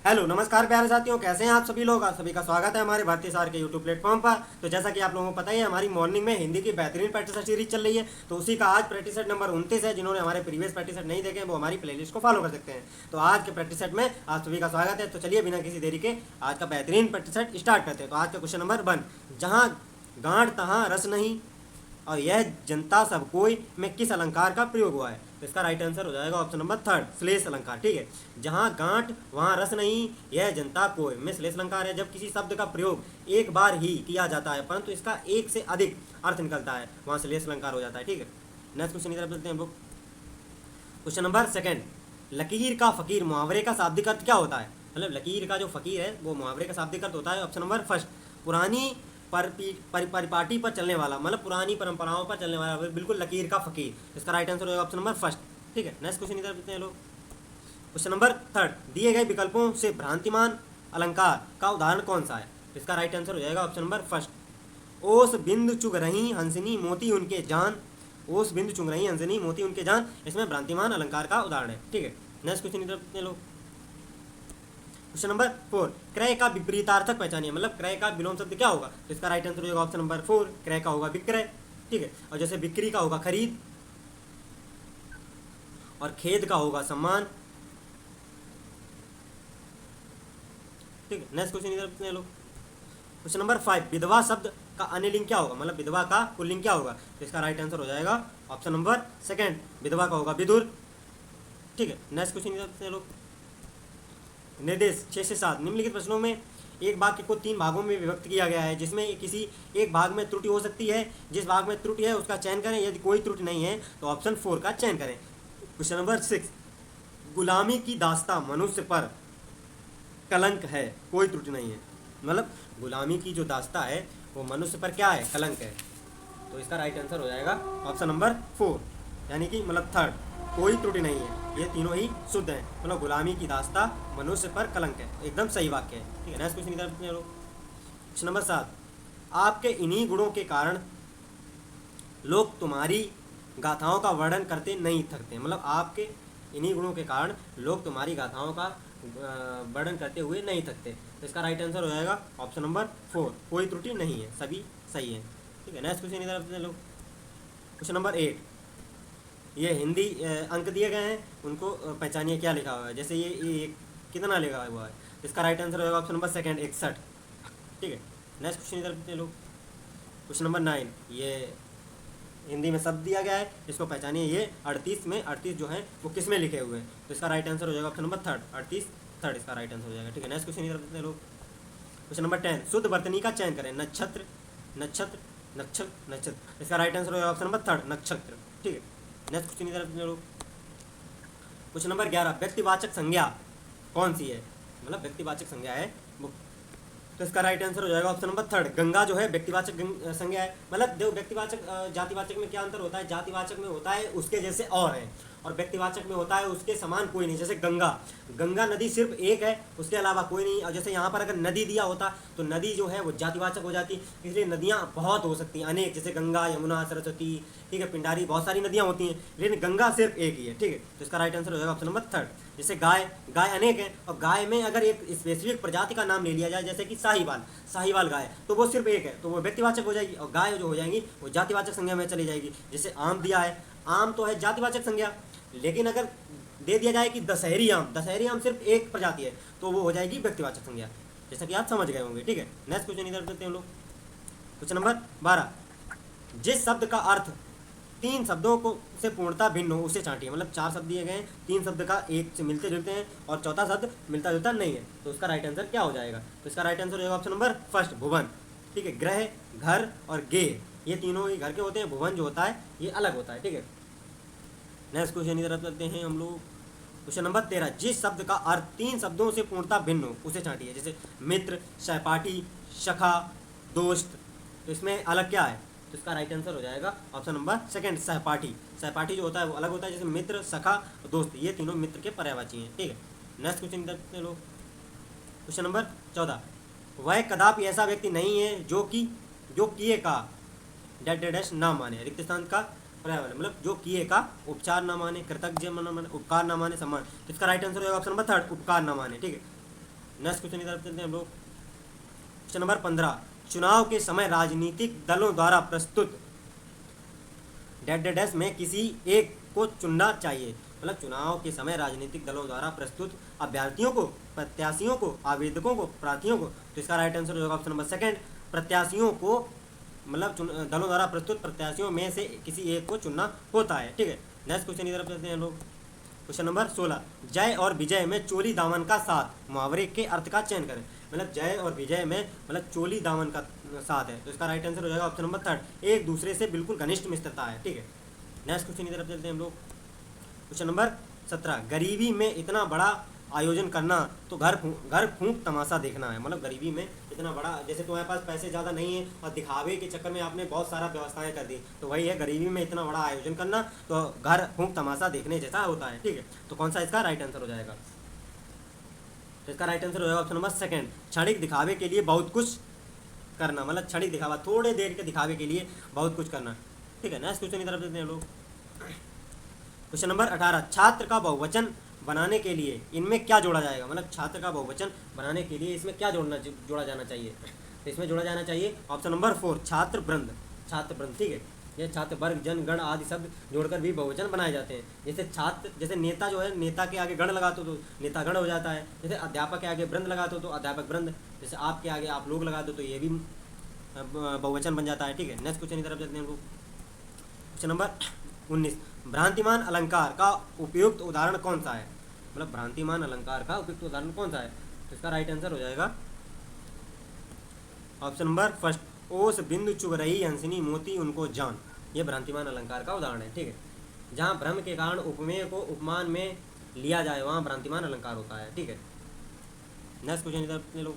Hello नमस्कार प्यारे साथियों, कैसे हैं आप सभी लोग। आप सभी का स्वागत है हमारे भारतीय सार के यूट्यूब प्लेटफॉर्म पर। तो जैसा कि आप लोगों को पता ही है, हमारी मॉर्निंग में हिंदी की बेहतरीन प्रैक्टिस सेट सीरीज चल रही है। तो उसी का आज प्रैक्टिस सेट नंबर 29 है। जिन्होंने हमारे प्रीवियस प्रैक्टिस सेट नहीं देखे वो हमारी प्लेलिस्ट को फॉलो कर सकते हैं। तो आज के प्रैक्टिस सेट में आप सभी का स्वागत है। तो चलिए बिना किसी देरी के आज का बेहतरीन प्रैक्टिस सेट स्टार्ट करते हैं। तो आज का क्वेश्चन नंबर 1, जहाँ गांठ तहाँ रस नहीं और यह जनता सब कोई में किस अलंकार का प्रयोग हुआ है। तो इसका राइट आंसर हो जाएगा ऑप्शन नंबर 3, श्लेष अलंकार। ठीक है, जहाँ गांठ वहाँ रस नहीं, यह जनता कोई में श्लेष अलंकार है। जब किसी शब्द का प्रयोग एक बार ही किया जाता है परंतु इसका एक से अधिक अर्थ निकलता है, वहाँ श्लेष अलंकार हो जाता है। ठीक है, नेक्स्ट क्वेश्चन की तरफ चलते हैं हम लोग। क्वेश्चन नंबर 2, लकीर का फकीर मुहावरे का शाब्दिक अर्थ क्या होता है। मतलब लकीर का जो फकीर है वो मुहावरे का शाब्दिक अर्थ होता है ऑप्शन नंबर 1, पुरानी परिपाटी पर चलने वाला, मतलब पुरानी परंपराओं पर चलने वाला, बिल्कुल लकीर का फकीर। इसका राइट आंसर होगा ऑप्शन नंबर 1। ठीक है, नेक्स्ट क्वेश्चन इधर देखते हैं लोग। क्वेश्चन नंबर 3, दिए गए विकल्पों से भ्रांतिमान अलंकार का उदाहरण कौन सा है। इसका राइट आंसर हो जाएगा ऑप्शन नंबर 1, ओस बिंदु चुग रही हंसनी मोती उनके जान। ओस बिंदु चुग रही हंसनी मोती उनके जान, इसमें भ्रांतिमान अलंकार का उदाहरण है। ठीक है, नेक्स्ट क्वेश्चन इधर देखते हैं लोग। क्वेश्चन नंबर 4, क्रय का विपरीतार्थक पहचानिए। मतलब क्रय का विलोम शब्द क्या होगा। तो इसका राइट आंसर होगा ऑप्शन नंबर 4, क्रय का होगा विक्रय। ठीक है, और जैसे बिक्री का होगा खरीद और खेद का होगा सम्मान। ठीक है, नेक्स्ट क्वेश्चन इधर देखते हैं लोग। क्वेश्चन नंबर 5, विधवा शब्द का अन्यलिंग क्या होगा। मतलब विधवा का पुल्लिंग क्या होगा। तो इसका राइट आंसर हो जाएगा ऑप्शन नंबर 2, विधवा का होगा विदुर। ठीक है, नेक्स्ट क्वेश्चन इधर देखते हैं लोग। निर्देश 6 से 7, निम्नलिखित प्रश्नों में एक वाक्य को 3 भागों में विभक्त किया गया है, जिसमें किसी एक भाग में त्रुटि हो सकती है। जिस भाग में त्रुटि है उसका चयन करें, यदि कोई त्रुटि नहीं है तो ऑप्शन 4 का चयन करें। क्वेश्चन नंबर 6, गुलामी की दास्तां मनुष्य पर कलंक है, कोई त्रुटि नहीं है। मतलब गुलामी की जो दास्तां है वो मनुष्य पर क्या है, कलंक है। तो इसका राइट आंसर हो जाएगा ऑप्शन नंबर 4, यानी कि मतलब 3, कोई त्रुटि नहीं है। ये तीनों ही शुद्ध हैं। मतलब गुलामी की दास्तां मनुष्य पर कलंक है, एकदम सही वाक्य है। ठीक है, नेक्स्ट क्वेश्चन इधर देखते हैं लोग। क्वेश्चन नंबर 7, आपके इन्हीं गुणों के कारण लोग तुम्हारी गाथाओं का वर्णन करते नहीं थकते। मतलब आपके इन्हीं गुणों के कारण लोग तुम्हारी गाथाओं का वर्णन करते हुए नहीं थकते। तो इसका राइट आंसर हो जाएगा ऑप्शन नंबर 4, कोई त्रुटि नहीं है, सभी सही है। ठीक है, नेक्स्ट क्वेश्चन इधर देखते हैं लोग। क्वेश्चन नंबर 8, ये हिंदी अंक दिए गए हैं, उनको पहचानिए क्या लिखा हुआ है। जैसे ये कितना लिखा हुआ है। इसका राइट आंसर होगा ऑप्शन नंबर 2, 61। ठीक है, नेक्स्ट क्वेश्चन इधर देखते हैं लोग। क्वेश्चन नंबर 9, ये हिंदी में शब्द दिया गया है, इसको पहचानिए। ये 38 में 38 जो है वो किस में लिखे हुए हैं। तो इसका राइट आंसर हो जाएगा ऑप्शन नंबर 3, 38 3 इसका राइट आंसर हो जाएगा। ठीक है, नेक्स्ट क्वेश्चन इधर देखते हैं लोग। क्वेश्चन नंबर 10, शुद्ध वर्तनी का चयन करें। नक्षत्र नक्षत्र नक्षत्र नक्षत्र, इसका राइट आंसर होगा ऑप्शन नंबर 3, नक्षत्र। ठीक है, नेक्स्ट क्वेश्चन इधर लोग। क्वेश्चन नंबर 11, व्यक्तिवाचक संज्ञा कौन सी है। मतलब व्यक्तिवाचक संज्ञा है वो। तो इसका राइट आंसर हो जाएगा ऑप्शन नंबर 3, गंगा जो है व्यक्तिवाचक संज्ञा है। मतलब जो व्यक्तिवाचक जातिवाचक में क्या अंतर होता है। जातिवाचक में होता है उसके जैसे और है, और व्यक्तिवाचक में होता है उसके समान कोई नहीं। जैसे गंगा, गंगा नदी सिर्फ एक है, उसके अलावा कोई नहीं। और जैसे यहाँ पर अगर नदी दिया होता तो नदी जो है वो जातिवाचक हो जाती। इसलिए नदियाँ बहुत हो सकती हैं, अनेक, जैसे गंगा, यमुना, सरस्वती, ठीक है, पिंडारी, बहुत सारी नदियाँ होती हैं, लेकिन गंगा सिर्फ एक ही है। ठीक है, तो इसका राइट आंसर हो जाएगा ऑप्शन नंबर 3। जैसे गाय, गाय अनेक है, और गाय में अगर एक स्पेसिफिक प्रजाति का नाम ले लिया जाए, जैसे कि साहिवाल, साहिवाल गाय, तो वो सिर्फ एक है, तो वो व्यक्तिवाचक हो जाएगी। और गाय जो हो जाएंगी वो जातिवाचक संज्ञा में चली जाएगी। जैसे आम दिया है, आम तो है जातिवाचक संज्ञा, लेकिन अगर दे दिया जाए कि दशहरी आम, दशहरी आम सिर्फ एक प्रजाति है, तो वो हो जाएगी व्यक्तिवाचक संज्ञा, जैसा कि आप समझ गए होंगे। ठीक है, नेक्स्ट क्वेश्चन इधर देखते हैं हम लोग। क्वेश्चन नंबर 12, जिस शब्द का अर्थ 3 शब्दों को से पूर्णता भिन्न हो उसे छांटिए। मतलब 4 शब्द दिए गए हैं, 3 शब्द का एक से मिलते जुलते हैं और चौथा शब्द मिलता जुलता नहीं है, तो उसका राइट आंसर क्या हो जाएगा। तो इसका राइट आंसर हो जाएगा ऑप्शन नंबर 1, भुवन। ठीक है, ग्रह, घर और गे, ये तीनों ही घर के होते हैं। भुवन जो होता है ये अलग होता है। ठीक है, नेक्स्ट क्वेश्चन इधर करते हैं हम लोग। क्वेश्चन नंबर 13, जिस शब्द का अर्थ 3 शब्दों से पूर्णता भिन्न हो उसे छांटिए। जैसे मित्र, सहपाठी, सखा, दोस्त, तो इसमें अलग क्या है। तो इसका राइट आंसर हो जाएगा ऑप्शन नंबर 2, सहपाठी। सहपाठी जो होता है वो अलग होता है, जैसे मित्र, सखा और दोस्त, ये तीनों मित्र के पर्यायवाची हैं। ठीक है, नेक्स्ट क्वेश्चन इधर करते हैं लोग। क्वेश्चन नंबर 14, वह कदापि ऐसा व्यक्ति नहीं है जो किए का डैश डैश डैश ना माने। रिक्त स्थान का पर्यायवाची, मतलब जो किए का उपचार ना माने, कृतज्ञ ना माने, उपकार ना माने, सम्मान। तो इसका राइट आंसर होगा ऑप्शन नंबर 3, उपकार ना माने। ठीक है, नेक्स्ट क्वेश्चन की तरफ चलते हैं हम लोग। क्वेश्चन नंबर 15, चुनाव के समय राजनीतिक दलों द्वारा प्रस्तुत डैश डैश डैश में किसी एक को चुनना चाहिए। मतलब चुनाव के समय राजनीतिक दलों द्वारा प्रस्तुत अभ्यर्थियों को, प्रत्याशियों को, आवेदकों को, प्रार्थियों को। तो इसका राइट आंसर होगा ऑप्शन नंबर सेकंड, प्रत्याशियों को, मतलब दलों द्वारा प्रस्तुत प्रत्याशियों में से किसी एक को चुनना होता है। ठीक है, नेक्स्ट क्वेश्चन की तरफ चलते हैं लोग। क्वेश्चन नंबर 16, जय और विजय में चोली दामन का साथ, मुहावरे के अर्थ का चयन करें। मतलब जय और विजय में मतलब चोली दामन का साथ है, तो इसका राइट आंसर हो जाएगा ऑप्शन नंबर थर्ड, एक दूसरे से बिल्कुल घनिष्ठ मित्रता है। ठीक है, नेक्स्ट क्वेश्चन की तरफ चलते हैं हम लोग। क्वेश्चन नंबर 17, गरीबी में इतना बड़ा आयोजन करना तो घर फूंक तमाशा देखना है। मतलब गरीबी में इतना बड़ा, जैसे तुम्हारे पास पैसे ज़्यादा नहीं है और दिखावे के चक्कर में आपने बहुत सारा व्यवस्थाएं कर दी, तो वही है गरीबी में इतना बड़ा आयोजन करना तो घर फूंक तमाशा देखने जैसा होता है। ठीक है, तो कौन सा इसका राइट आंसर हो जाएगा? तो इसका राइट आंसर हो जाएगा ऑप्शन नंबर सेकंड, क्षणिक दिखावे के लिए बहुत कुछ करना। मतलब क्षणिक दिखावा, थोड़े देर के दिखावे के लिए बहुत कुछ करना। ठीक है, नेक्स्ट क्वेश्चन की तरफ देते हैं लोग। क्वेश्चन नंबर 18, छात्र का बहुवचन बनाने के लिए इनमें क्या जोड़ा जाएगा। मतलब छात्र का बहुवचन बनाने के लिए इसमें क्या जोड़ा जाना चाहिए? तो इसमें जोड़ा जाना चाहिए ऑप्शन नंबर 4, छात्र वृंद। छात्र वृंद, ठीक है, ये छात्र वर्ग, जन, गण आदि शब्द जोड़कर भी बहुवचन बनाए जाते हैं। जैसे छात्र, जैसे नेता जो है, नेता के आगे गण लगा दो तो नेता गण हो जाता है। जैसे अध्यापक के आगे वृंद लगा दो तो अध्यापक वृंद। जैसे आपके आगे आप लोग लगा दो तो ये भी बहुवचन बन जाता है। ठीक है, नेक्स्ट क्वेश्चन की तरफ चलते हैं हम लोग। क्वेश्चन नंबर 19, भ्रांतिमान अलंकार का उपयुक्त उदाहरण कौन सा है। मतलब भ्रांतिमान अलंकार का उपयुक्त उदाहरण कौन सा है? तो इसका राइट आंसर हो जाएगा ऑप्शन नंबर फर्स्ट, ओस बिंदु चुभ रही हंसनी मोती उनको जान। ये भ्रांतिमान अलंकार का उदाहरण है। ठीक है, जहाँ भ्रम के कारण उपमेय को उपमान में लिया जाए वहाँ भ्रांतिमान अलंकार होता है। ठीक है, नेक्स्ट क्वेश्चन इधर ले लो।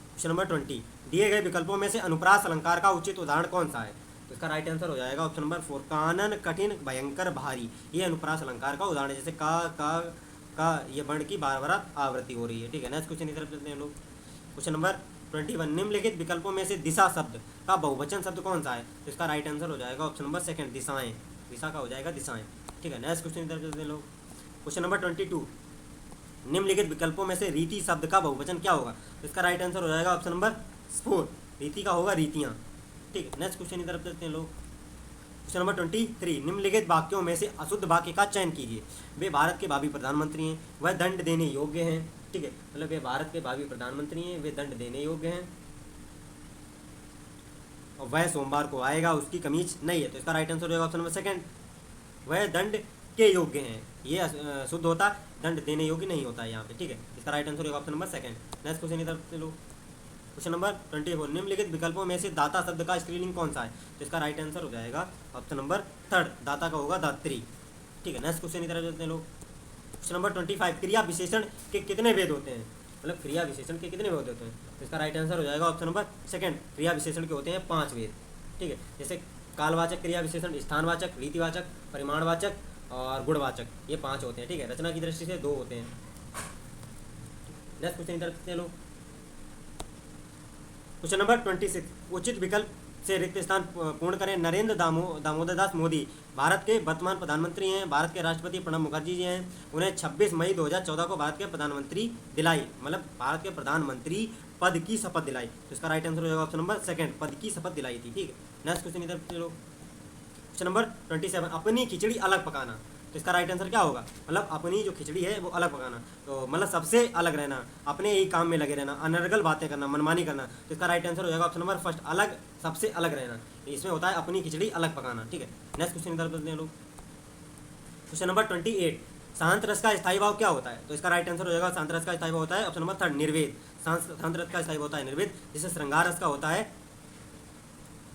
क्वेश्चन नंबर 20, दिए गए विकल्पों में से अनुप्रास अलंकार का उचित उदाहरण कौन सा है? तो इसका राइट आंसर हो जाएगा ऑप्शन नंबर 4, कानन कठिन भयंकर भारी। ये अनुप्रास अलंकार का उदाहरण है। जैसे का ये वर्ण की बार बार आवृत्ति हो रही है। ठीक है, नेक्स्ट क्वेश्चन की तरफ चलते हैं लोग। क्वेश्चन नंबर 21, निम्नलिखित विकल्पों में से दिशा शब्द का बहुवचन शब्द कौन सा है? तो इसका राइट आंसर हो जाएगा ऑप्शन नंबर सेकंड, दिशाएं। दिशा का हो जाएगा दिशाएं। ठीक है, नेक्स्ट क्वेश्चन की तरफ चलते हैं लोग। क्वेश्चन नंबर 22, निम्नलिखित विकल्पों में से रीति शब्द का बहुवचन क्या होगा? तो इसका राइट आंसर हो जाएगा ऑप्शन नंबर 4, रीति का होगा रीतियाँ। ठीक है, नेक्स्ट क्वेश्चन की तरफ चलते हैं लोग। क्वेश्चन नंबर 23, निम्नलिखित वाक्यों में से अशुद्ध वाक्य का चयन कीजिए। वे भारत के भावी प्रधानमंत्री हैं, वह दंड देने योग्य हैं। ठीक है, मतलब वे भारत के भावी प्रधानमंत्री हैं, वे दंड देने योग्य हैं, और वह सोमवार को आएगा, उसकी कमीज नहीं है। तो इसका राइट आंसर होगा ऑप्शन नंबर सेकंड, वह दंड के योग्य हैं। ये शुद्ध होता, दंड देने योग्य नहीं होता है यहाँ पे। ठीक है, इसका राइट आंसर होगा option number second. Next question की तरफ चलो। क्वेश्चन नंबर 24, निम्नलिखित विकल्पों में से दाता शब्द का स्त्रीलिंग कौन सा है? तो इसका राइट आंसर हो जाएगा ऑप्शन नंबर 3, दाता का होगा दात्री। ठीक है, नेक्स्ट क्वेश्चन की तरफ चलते हैं लोग। क्वेश्चन नंबर 25, क्रिया विशेषण के कितने भेद होते हैं? मतलब क्रिया विशेषण के कितने भेद होते हैं? तो इसका राइट आंसर हो जाएगा ऑप्शन नंबर सेकंड, क्रिया विशेषण के होते हैं 5 भेद। ठीक है, जैसे कालवाचक क्रिया विशेषण, स्थानवाचक, रीतिवाचक, परिमाणवाचक और गुणवाचक, ये 5 होते हैं। ठीक है, रचना की दृष्टि से 2 होते हैं। नेक्स्ट क्वेश्चन की तरफ चलते हैं लोग। क्वेश्चन नंबर 26, उचित विकल्प से रिक्त स्थान पूर्ण करें। नरेंद्र दामोदर दास मोदी भारत के वर्तमान प्रधानमंत्री हैं। भारत के राष्ट्रपति प्रणब मुखर्जी जी हैं, उन्हें 26 मई 2014 को भारत के प्रधानमंत्री दिलाई, मतलब भारत के प्रधानमंत्री पद की शपथ दिलाई। तो इसका राइट आंसर हो जाएगा ऑप्शन नंबर सेकंड, पद की शपथ दिलाई थी। ठीक है, नेक्स्ट क्वेश्चन इधर चलो। क्वेश्चन नंबर 27, अपनी खिचड़ी अलग पकाना। तो इसका राइट आंसर क्या होगा? मतलब अपनी जो खिचड़ी है वो अलग पकाना, तो मतलब सबसे अलग रहना, अपने ही काम में लगे रहना, अनर्गल बातें करना, मनमानी करना। तो इसका राइट आंसर हो जाएगा ऑप्शन नंबर फर्स्ट, अलग, सबसे अलग रहना। इसमें होता है अपनी खिचड़ी अलग पकाना। ठीक है, नेक्स्ट क्वेश्चन की तरफ चलते हैं लोग। क्वेश्चन नंबर 28, शांत रस का स्थायी भाव क्या होता है? तो इसका राइट आंसर हो जाएगा शांत रस का स्थायी भाव होता है ऑप्शन नंबर 3, निर्वेद। शांत रस का स्थायी होता है निर्वेद। जैसे श्रृंगार रस का होता है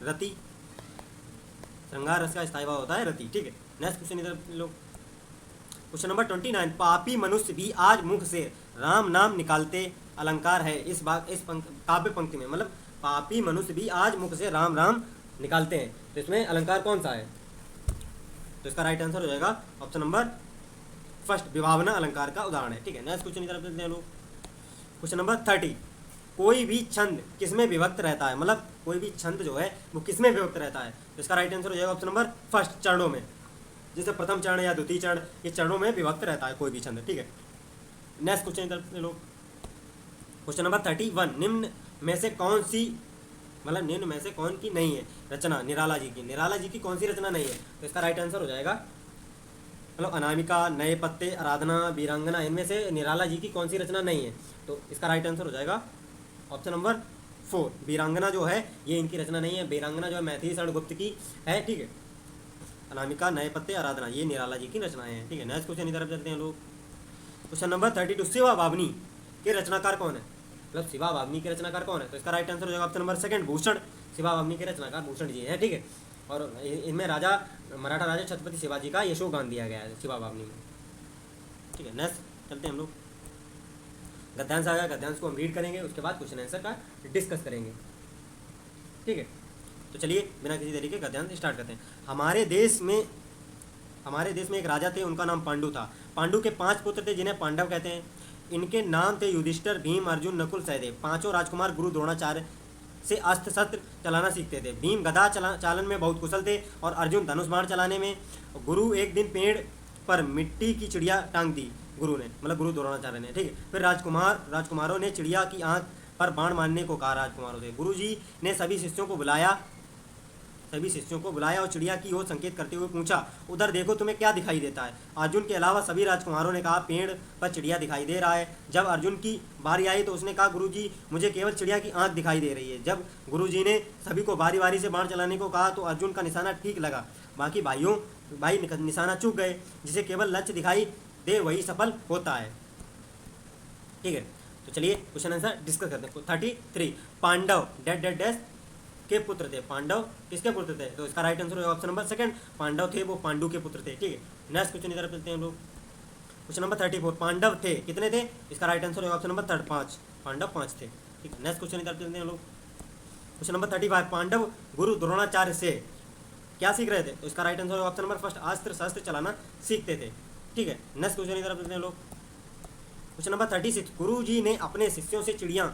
रति, श्रृंगार रस का स्थायी भाव होता है रति। ठीक है, नेक्स्ट क्वेश्चन इधर लोग। क्वेश्चन नंबर 29, पापी मनुष्य भी आज मुख से राम नाम निकालते अलंकार है इस काव्य पंक्ति में। मतलब पापी मनुष्य भी आज मुख से राम राम निकालते हैं, तो इसमें अलंकार कौन सा है? तो इसका राइट आंसर हो जाएगा ऑप्शन नंबर फर्स्ट, विभावना अलंकार का उदाहरण है। ठीक है, नेक्स्ट क्वेश्चन की तरफ चलते हैं लोग। क्वेश्चन नंबर 30, कोई भी छंद किसमें विभक्त रहता है? मतलब कोई भी छंद जो है वो किसमें विभक्त रहता है? तो इसका राइट आंसर हो जाएगा ऑप्शन नंबर फर्स्ट, चरणों में। जैसे प्रथम चरण या द्वितीय चरण, ये चरणों में विभक्त रहता है कोई भी छंद, ठीक है। नेक्स्ट क्वेश्चन इधर लोग, क्वेश्चन नंबर 31, निम्न में से कौन सी, मतलब निम्न में से कौन की नहीं है रचना निराला जी की, निराला जी की कौन सी रचना नहीं है, तो इसका राइट आंसर हो जाएगा, मतलब अनामिका, नए पत्ते, आराधना, वीरांगना, इनमें से निराला जी की कौन सी रचना नहीं है, तो इसका राइट आंसर हो जाएगा ऑप्शन नंबर 4, वीरांगना जो है ये इनकी रचना नहीं है, वीरांगना जो है मैथिली शरण गुप्त की है, ठीक है। अनामिका, नए पत्ते, आराधना ये निराला जी की रचनाएं हैं, ठीक है। नेक्स्ट क्वेश्चन की तरफ चलते हैं लोग, क्वेश्चन नंबर 32, शिवा बावनी के रचनाकार कौन है, मतलब शिवा बावनी के रचनाकार कौन है, तो इसका राइट आंसर हो जाएगा ऑप्शन नंबर 2, भूषण। शिवा बावनी के रचनाकार भूषण जी हैं, ठीक है। और इनमें राजा, मराठा राजा छत्रपति शिवाजी का यशोगान दिया गया है शिवा बावनी में, ठीक है। नेक्स्ट चलते हैं हम लोग, गद्यांश आ गया, गद्यांश को हम रीड करेंगे, उसके बाद क्वेश्चन आंसर का डिस्कस करेंगे, ठीक है। तो चलिए बिना किसी देरी के गद्यांश स्टार्ट करते हैं। हमारे देश में एक राजा थे, उनका नाम पांडु था। पांडु के 5 पुत्र थे जिन्हें पांडव कहते हैं। इनके नाम थे युधिष्ठिर, भीम, अर्जुन, नकुल, सहदेव। 5 राजकुमार गुरु द्रोणाचार्य से अस्त्र शस्त्र चलाना सीखते थे। भीम गदा चालन में बहुत कुशल थे और अर्जुन धनुष बाण चलाने में। गुरु एक दिन पेड़ पर मिट्टी की चिड़िया टांग दी गुरु ने, मतलब गुरु द्रोणाचार्य ने, ठीक है। फिर राजकुमारों ने चिड़िया की आंख पर बाण मारने को कहा राजकुमारों से। गुरु जी ने सभी शिष्यों को बुलाया और चिड़िया की ओर संकेत करते हुए पूछा, उधर देखो तुम्हें क्या दिखाई देता है। अर्जुन के अलावा सभी राजकुमारों ने कहा, पेड़ पर चिड़िया दिखाई दे रहा है। जब अर्जुन की बारी आई तो उसने कहा, गुरुजी मुझे केवल चिड़िया की आंख दिखाई दे रही है। जब गुरुजी ने सभी को बारी बारी से बाण चलाने को कहा तो अर्जुन का निशाना ठीक लगा, बाकी भाई निशाना चूक गए। जिसे केवल लक्ष्य दिखाई दे वही सफल होता है, ठीक है। तो चलिए क्वेश्चन आंसर डिस्कस करते हैं। 33, पांडव डैश के पुत्र थे। पांडव किसके पुत्र थे, तो इसका राइट आंसर होगा ऑप्शन नंबर 2, पांडव थे वो पांडु के पुत्र थे, ठीक है। नेक्स्ट क्वेश्चन इधर चलते हैं हम लोग, क्वेश्चन नंबर 34, पांडव थे कितने थे, इसका राइट आंसर होगा ऑप्शन नंबर 3, 5, पांडव 5 थे, ठीक है। नेक्स्ट क्वेश्चन इधर चलते हैं हम लोग, क्वेश्चन नंबर 35, पांडव गुरु द्रोणाचार्य से क्या सीख रहे थे, तो इसका राइट आंसर होगा ऑप्शन नंबर 1, अस्त्र शस्त्र चलाना सीखते थे, ठीक है। नेक्स्ट क्वेश्चन इधर चलते हैं लोग, क्वेश्चन नंबर 36, गुरु जी ने अपने शिष्यों से चिड़िया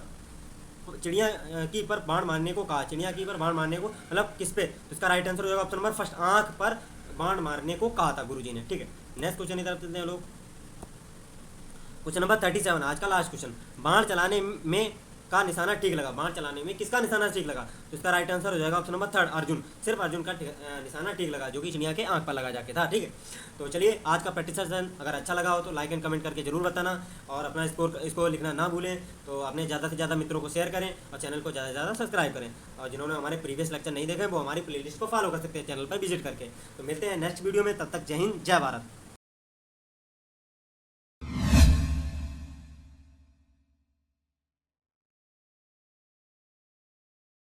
की पर बाण मारने को कहा। चिड़िया की पर बाण मारने को मतलब किस पे, तो इसका राइट आंसर हो जाएगा ऑप्शन नंबर 1, आंख पर बाण मारने को कहा था गुरुजी ने, ठीक है। नेक्स्ट क्वेश्चन इधर चलते हैं लोग, क्वेश्चन नंबर 37, आज का लास्ट क्वेश्चन, बाण चलाने में का निशाना ठीक लगा। बाण चलाने में किसका निशाना ठीक लगा, तो इसका राइट आंसर हो जाएगा ऑप्शन नंबर 3, अर्जुन। सिर्फ अर्जुन का निशाना ठीक लगा, जो कि चिड़िया के आंख पर लगा जाके था, ठीक है। तो चलिए आज का प्रैक्टिस सेशन अगर अच्छा लगा हो तो लाइक एंड कमेंट करके जरूर बताना, और अपना इसको लिखना ना भूलें। तो अपने ज़्यादा से ज़्यादा मित्रों को शेयर करें और चैनल को ज़्यादा से ज़्यादा सब्सक्राइब करें। और जिन्होंने हमारे प्रीवियस लेक्चर नहीं देखे वो हमारी प्लेलिस्ट को फॉलो कर सकते हैं चैनल पर विजिट करके। तो मिलते हैं नेक्स्ट वीडियो में, तब तक जय हिंद, जय भारत।